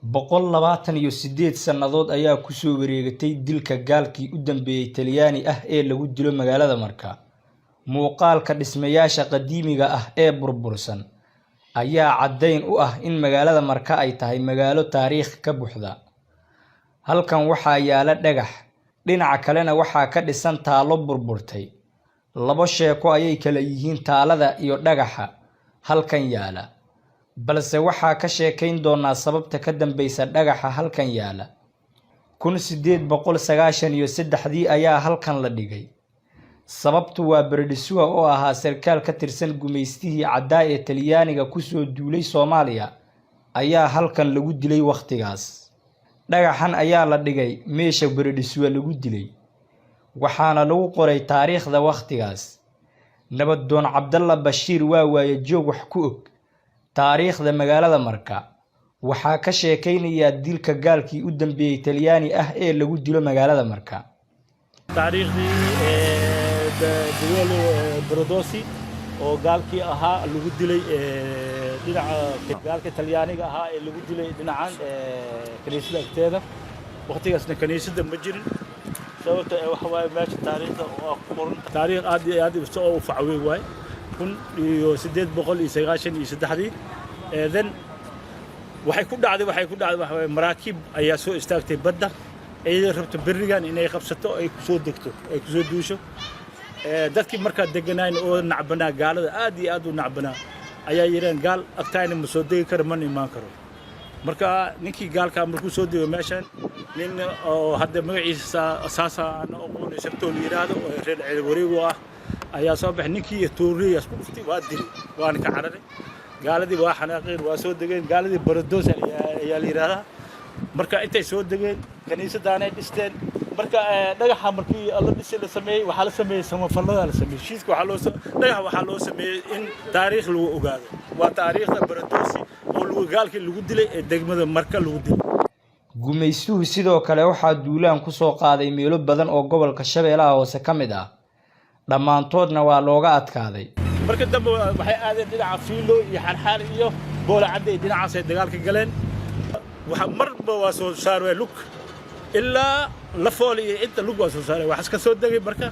boqol sannadood ayaa ku soo wareegatay dilka gaalkii u dambeeyay Talyaani ah ee lagu dilo magaalada Marka. Muuqaalka dhismayaasha qadiimiga ah ee burbursan ayaa caddayn u ah in magaalada Marka ay tahay magaalo taariikh ka buuxda. Halkan waxaa yaala dhagax, dhinaca kalena waxaa ka dhisan taalo burburtay. Laba sheeko ayay kala yihiin taalada iyo dhagaxa halkan yaala. balse waxaa ka sheekayn doonaa sababta ka dambaysa dhagaxa halkan yaala. 1893 ayaa halkan la dhigay. sababtu waa Berdisua oo ahaa sarkaal ka tirsan gumaystihii caddaa ee Talyaaniga ku soo duulay Soomaaliya ayaa halkan lagu dilay waqtigaas. dhagaxan ayaa la dhigay meesha Berdisua lagu dilay, waxaana lagu qoray taariikhda waqtigaas. Nabaddoon Cabdalla Bashiir waa waaye joog wax ku og taariikhda magaalada Marka. waxaa ka sheekaynaya dilka gaalkii u dambeeyay Talyaani ah ee lagu dilo magaalada Marka. taariikhdii dawlad Brodossi oo gaalkii ahaa lagu dilay dhinaca gaalka Talyaaniga ahaa ee lagu dilay dhinacan kaniisadda agteeda. waqtigaasna kaniisadda ma jirin, sababta waxa waaye meesha taariikhda oo qoran taariikh aad iyo aad u facweyn waay 1893 eedan waxay ku dhacday maraakiib ayaa soo istaagtay badda ay rabto berigan inay qabsato ay ku soo degto ay ku soo duusho. dadkii markaa deganaan oo nacbanaa gaalada aad iyo aad u nacbanaa ayaa yireen gaal agtaayna ma soo degi karo man imaan karo. marka ninkii gaalka markuu soo dego meeshan nin oo hadda magaciisa asaasa aan aqoon sabtoo yiraahdo oo reer ceel wareego ah ayaa soo baxay. ninkii tuuriyaas ku fitay waa dilay waan ka cararay. gaaladii waa xanaaqeen waa soo degeen. gaaladii Brodossi ayaa la yiraahdaa. marka intay soo degeen kaniisadana ay dhisteen. marka dhagaxa markii alla dhisay la sameeyay waxa la sameeyay samafalada la sameeyay shiiska waxa loo sameeyay in taariikh lagu ogaado. waa taariikhda Brodossi oo gaalkii lagu dilay ee degmada Marka lagu dilay. gumaystuhu sidoo kale waxaa duulaan ku soo qaaday meelo badan oo gobolka Shabeellaha Hoose ka mid ah. dhammaantoodna waa looga adkaaday. marka dambe waxay aadeen dhinaca Fiilo iyo Xarxaar iyo Boolacadde dhinacaas ay dagaalka galeen. waxa marba waa soo saarway lug ilaa la fooliyo inta lug waa soo saaray. waxa iska soo degay marka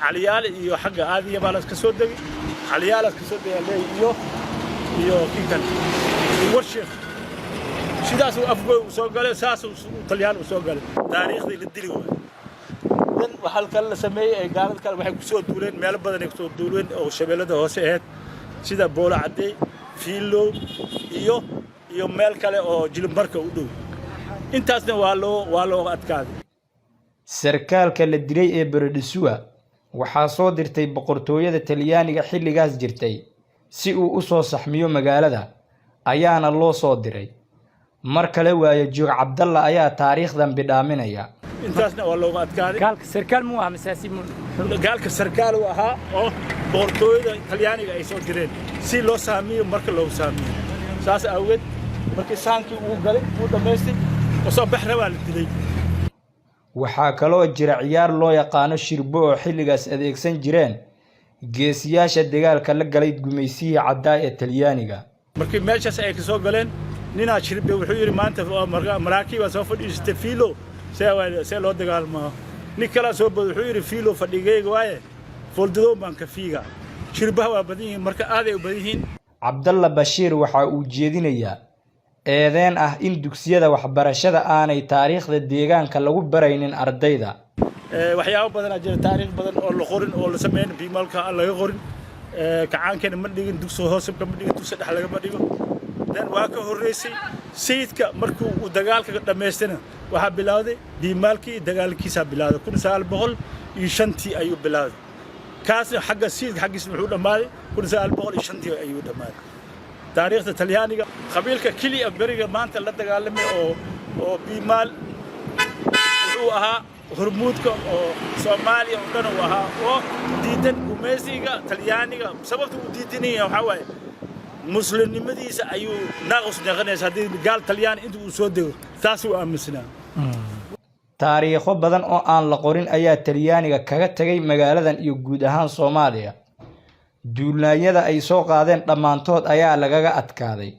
Caliyaal iyo xagga aadiya baa la iska soo degay. Caliyaal iska soo degay iyo kiikan warshiq sidaas uu afgo soo galay saas uu Talyaani soo galay. taariikhdii la dilay waxa kale la sameeyay ay gaalada kale waxay ku soo duuleen meel badan ay ku soo duuleen oo Shabeellada Hoose ahayd sida Boolacadde, Fiilo iyo meel kale oo Jilib Marka u dhow. intaasna waa loo adkaaday. sarkaalka la dilay ee Berdisua waxaa soo dirtay boqortooyada Talyaaniga xilligaas jirtay si uu u soo saxmiyo magaalada ayaana loo soo diray. mar kale waaye joog Cabdalla ayaa taariikhdan bidhaaminaya. intaasna waa looga adkaaday. gaalka sarkaal muu ahaa siyaasi gaalka sarkaal uu ahaa oo boqortooyada Talyaaniga ay soo direen si loo saamiyo marka loo saamiyo. saas awgeed markii saankii uu galay uu dhameystay oo soo baxray waa la dilay. waxaa kaloo jira ciyaar loo yaqaano shirbo oo xilligaas adeegsan jireen geesiyaasha dagaalka la galay gumaysihii caddaa ee Talyaaniga. markii meeshaas ay ka soo galeen ninaa shirbe wuxuu yiri maanta maraakiib soo fadhiistay Fiilo see loo dagaalmo. nin kale soo bad wuxuu yiri Fiilo fadhigayga waaye foldado baan ka fiiga. shirbaha waa badan yihiin marka aad ay u badan yihiin. Cabdalla Bashiir waxa uu jeedinayaa eedeen ah in dugsiyada waxbarashada aanay taariikhda deegaanka lagu baraynin ardayda. waxyaabo badan jira taariikh badan oo la qorin oo la sameeyay biimalka aan laga qorin. kacaankana ma dhigin dugsi hoose ka ma dhigin dugsi dhex laga ma dhigo. dan waa ka horeysay sayidka markuu uu dagaalka dhameystana waxa bilowday biimalkii dagaalkiisa bilowday 1905 ayuu bilowday. kaas xagga sayidka xaggiisa wuxuu dhamaaday 1905 ayuu dhamaaday. taariikhda Talyaaniga qabiilka kaliya bariga maanta la dagaalamay oo biimal wuxuu ahaa hormuudka oo Soomaaliya oo dhan uu ahaa oo diidan gumaysiga Talyaaniga. sababta uu diidanaya waxa waaye muslimnimadiisa ayuu naaqus dhaqanaysa hadii gaal Talyaani inta uu soo dego taas uu aaminsanaa. taariikho badan oo aan la qorin ayaa Talyaaniga kaga tagay magaaladan iyo guud ahaan Soomaaliya. duulaanyada ay soo qaadeen dhammaantood ayaa lagaga adkaaday,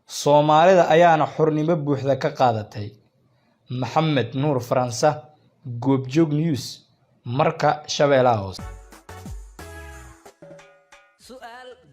Soomaalida ayaana xornimo buuxda ka qaadatay. Maxamed Nuur Faransa, Goobjoog News, Marka, Shabeellaha Hoose.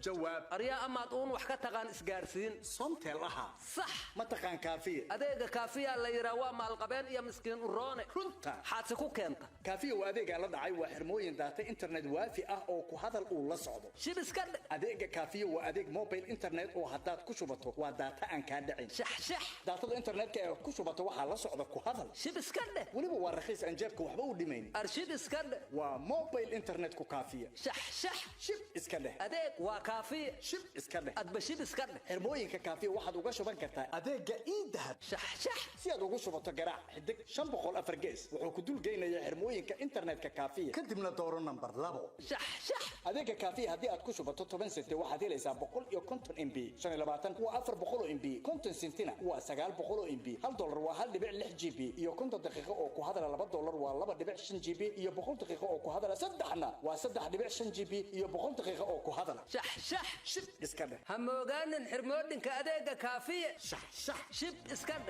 جواب أريا أما تقول وحكا تغان إسقارسين صمت لها صح ما تقان كافية أديك كافية اللي يروا مع القبين يا مسكين الروني كنت حاتسكو كنت كافية وأديك على دعي وحرموين داتا إنترنت وافئة أو كهذا الأولى صعدة شي بسكر أديك كافية وأديك موبايل إنترنت أو هدات كشبته وداتا أن كان دعين شح داتا الإنترنت كشبته وحلا صعدة كهذا شي بسكر ولي هو رخيص أنجابك وحبو ديمين أرشيد اسكر وموبايل إنترنت كافية شح شب اسكر أديك وكافية شب اسكر أدبشي بسكر حرموين كافية واحد وقشو بنكرتا أديك إيه دهب شح سياد وقشبته قراع حدك شنبقول أفرقيس وحكدول جينا يا حرموين كإنترنت كافية كدمنا دور نمبر لابو شح أديك كافية هدي أتكشبته 10 سنت واحد إلى إذا بقول يكونتن إم بي شن لبعتن هو أفر بقوله إم بي كونتن سنتنا هو سجال بقوله إم بي $1 وهل دبيع 6 جي بي يكونتن دقيقة أو كهذا $2 ولا دبيع 5 جي بي يبقون دقيقة أو كهذا صدقنا وصدق دبيع 5 جي بي يبقون دقيقة أو كهذا شح شب اسكده هم وقالن حرمودن كأديك كافية شح شب اسكر